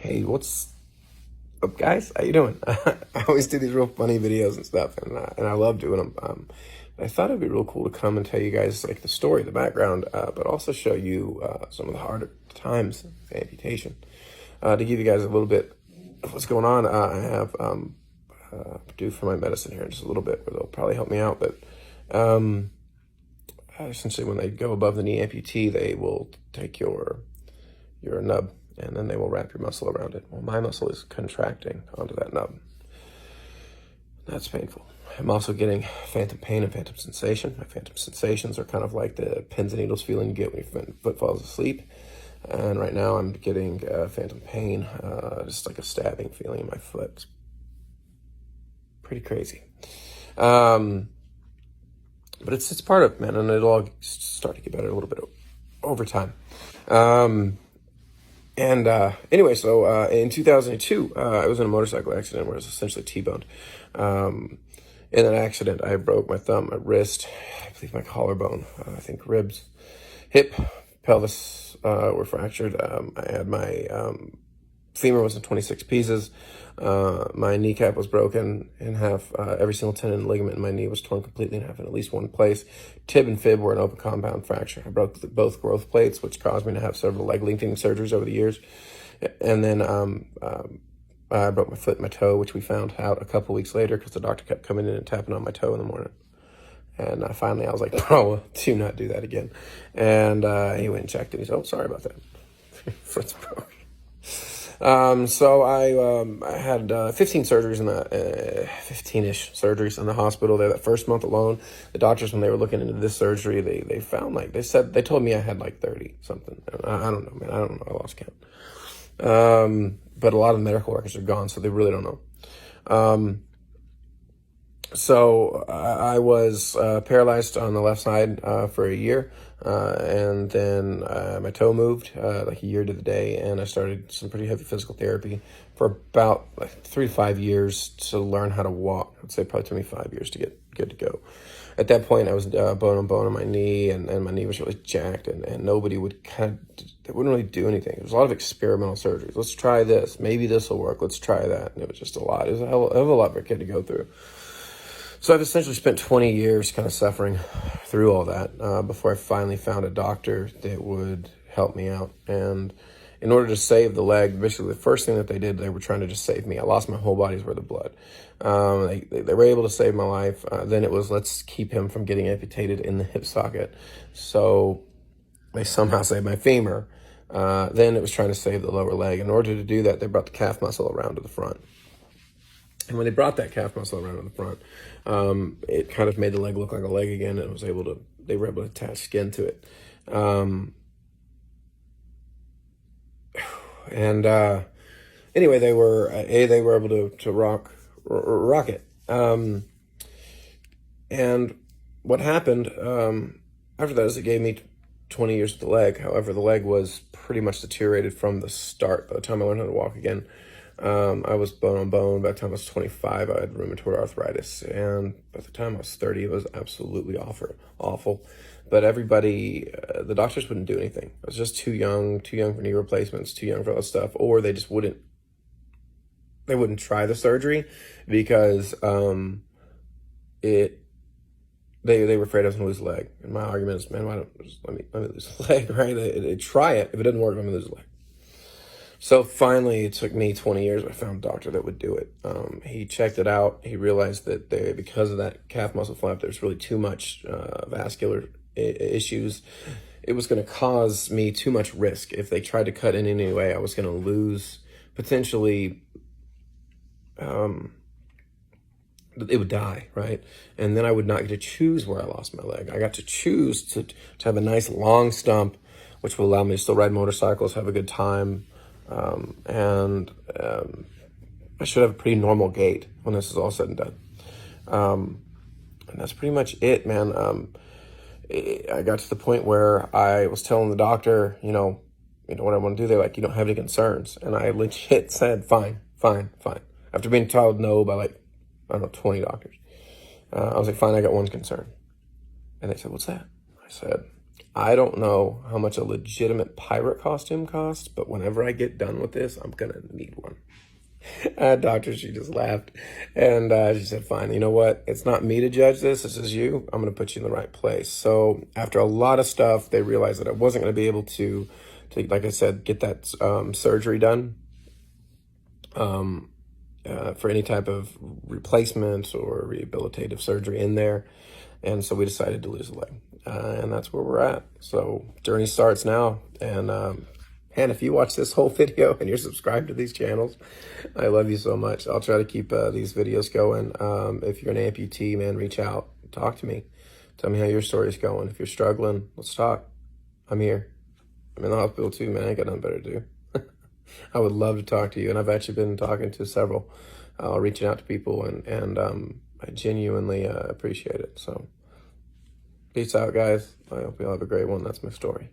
Hey, what's up, guys? How you doing? I always do these real funny videos and stuff, and I love doing them. I thought it'd be real cool to come and tell you guys like the story, the background, but also show you some of the harder times with amputation. To give you guys a little bit of what's going on, I have due for my medicine here in just a little bit, where they'll probably help me out. But essentially, when they go above the knee amputee, they will take your nub, and then they will wrap your muscle around it. Well, my muscle is contracting onto that nub. That's painful. I'm also getting phantom pain and phantom sensation. My phantom sensations are kind of like the pins and needles feeling you get when your foot falls asleep. And right now I'm getting phantom pain, just like a stabbing feeling in my foot. It's pretty crazy. But it's part of it, man, and it'll all start to get better a little bit over time. Anyway, so in 2002, I was in a motorcycle accident where I was essentially T-boned. In that accident, I broke my thumb, my wrist, I believe my collarbone, I think ribs, hip, pelvis were fractured. I had my femur was in 26 pieces. My kneecap was broken in half. Every single tendon and ligament in my knee was torn completely in half in at least one place. Tib and fib were an open compound fracture. I broke both growth plates, which caused me to have several leg lengthening surgeries over the years. And then I broke my foot and my toe, which we found out a couple weeks later because the doctor kept coming in and tapping on my toe in the morning. And finally, I was like, "Bro, do not do that again." And he went and checked, and he said, "Oh, sorry about that. Foot's broke." So I had 15 surgeries in that, 15-ish surgeries in the hospital there. That first month alone, the doctors, when they were looking into this surgery, they found they told me I had like 30 something. I don't know, man. I don't know. I lost count. But a lot of medical records are gone, so they really don't know. So I was paralyzed on the left side for a year, and then my toe moved like a year to the day, and I started some pretty heavy physical therapy for about like 3 to 5 years to learn how to walk. I'd say it probably took me 5 years to get good to go. At that point, I was bone on bone on my knee, and my knee was really jacked, and nobody would they wouldn't really do anything. There was a lot of experimental surgeries. Let's try this. Maybe this will work. Let's try that. And it was just a lot. It was a hell of a lot for a kid to go through. So I've essentially spent 20 years kind of suffering through all that before I finally found a doctor that would help me out. And in order to save the leg, basically the first thing that they did, they were trying to just save me. I lost my whole body's worth of blood. They were able to save my life. Then it was, let's keep him from getting amputated in the hip socket. So they somehow saved my femur. Then it was trying to save the lower leg. In order to do that, they brought the calf muscle around to the front. And when they brought that calf muscle around to the front, it kind of made the leg look like a leg again, and they were able to attach skin to it. Anyway, they were able to rock it. And what happened after that is it gave me 20 years with the leg. However, the leg was pretty much deteriorated from the start. By the time I learned how to walk again, I was bone on bone. By the time I was 25, I had rheumatoid arthritis. And by the time I was 30, it was absolutely awful. But everybody, the doctors wouldn't do anything. I was just too young for knee replacements, too young for all that stuff. Or they just wouldn't try the surgery because they were afraid I was going to lose a leg. And my argument is, man, why don't just let me lose a leg, right? They try it. If it doesn't work, I'm going to lose a leg. So finally, it took me 20 years. I found a doctor that would do it. He checked it out. He realized that because of that calf muscle flap, there's really too much vascular issues. It was going to cause me too much risk. If they tried to cut in any way, I was going to lose potentially. It would die, right? And then I would not get to choose where I lost my leg. I got to choose to have a nice long stump, which will allow me to still ride motorcycles, have a good time. I should have a pretty normal gait when this is all said and done. And that's pretty much it, man. I got to the point where I was telling the doctor, you know what I want to do. They're like, you don't have any concerns. And I legit said, fine. After being told no by 20 doctors. I was like, fine, I got one concern. And they said, what's that? I said, I don't know how much a legitimate pirate costume costs, but whenever I get done with this, I'm gonna need one. Doctor, she just laughed. And she said, fine, you know what? It's not me to judge this. This is you. I'm going to put you in the right place. So after a lot of stuff, they realized that I wasn't going to be able to, like I said, get that surgery done for any type of replacement or rehabilitative surgery in there. And so we decided to lose a leg. And that's where we're at. So journey starts now. And if you watch this whole video and you're subscribed to these channels, I love you so much. I'll try to keep these videos going. If you're an amputee, man, reach out. Talk to me. Tell me how your story's going. If you're struggling, let's talk. I'm here. I'm in the hospital too, man. I ain't got nothing better to do. I would love to talk to you. And I've actually been talking to several, reaching out to people, and I genuinely appreciate it. So peace out, guys. I hope you all have a great one. That's my story.